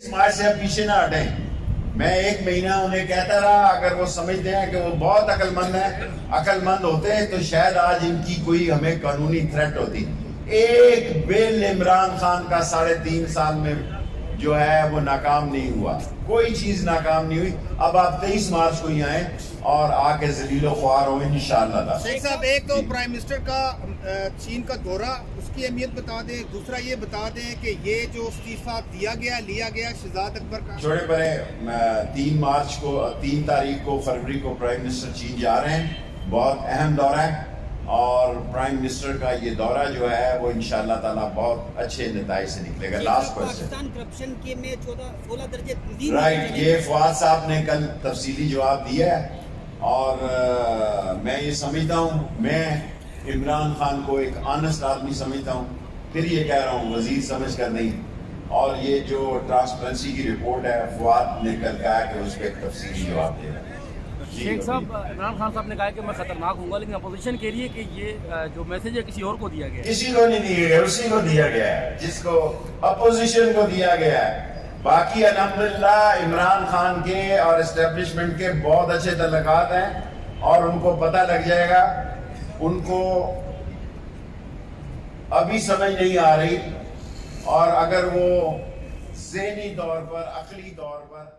مارچ سے پیچھے نہ ہٹیں. میں ایک مہینہ انہیں کہتا رہا اگر وہ سمجھتے ہیں کہ وہ بہت عقل مند ہوتے تو شاید آج ان کی کوئی ہمیں قانونی تھریٹ ہوتی. ایک بل عمران خان کا 3.5 سال میں جو ہے وہ ناکام نہیں ہوا, کوئی چیز ناکام نہیں ہوئی. اب آپ 23 مارچ کو ہی آئیں اور آ کے ذلیل و خوار ہو انشاءاللہ. شیخ صاحب, ایک تو پرائم منسٹر کا چین کا دورہ, اس کی اہمیت بتا دیں. دوسرا یہ بتا دیں کہ یہ جو استعفیٰ لیا گیا شہزاد اکبر کا. چھوڑے پڑے, 3 تاریخ کو فروری کو پرائم منسٹر چین جا رہے ہیں. بہت اہم دورہ ہے اور پرائم منسٹر کا یہ دورہ جو ہے وہ انشاءاللہ تعالیٰ بہت اچھے نتائج سے نکلے گا. لاسٹ پاکستان کرپشن کے میں 16 درجے رائٹ, یہ فواد صاحب نے کل تفصیلی جواب دیا ہے اور میں یہ سمجھتا ہوں, میں عمران خان کو ایک آنسٹ آدمی سمجھتا ہوں. پھر یہ کہہ رہا ہوں وزیر سمجھ کر نہیں. اور یہ جو ٹرانسپیرنسی کی رپورٹ ہے فواد نے کل کہا کہ اس پہ ایک تفصیلی جواب دے رہا ہے. شیخ صاحب, عمران خان صاحب نے کہا کہ میں خطرناک ہوں گا, لیکن اپوزیشن کہہ رہی ہے کہ یہ جو میسج ہے کسی اور کو دیا گیا ہے. کسی کو نہیں دیا گیا, اسی کو دیا گیا ہے جس کو اپوزیشن کو دیا گیا ہے. باقی الحمدللہ عمران خان کے اور اسٹیبلشمنٹ کے بہت اچھے تعلقات ہیں اور ان کو پتہ لگ جائے گا. ان کو ابھی سمجھ نہیں آ رہی اور اگر وہ ذہنی طور پر عقلی طور پر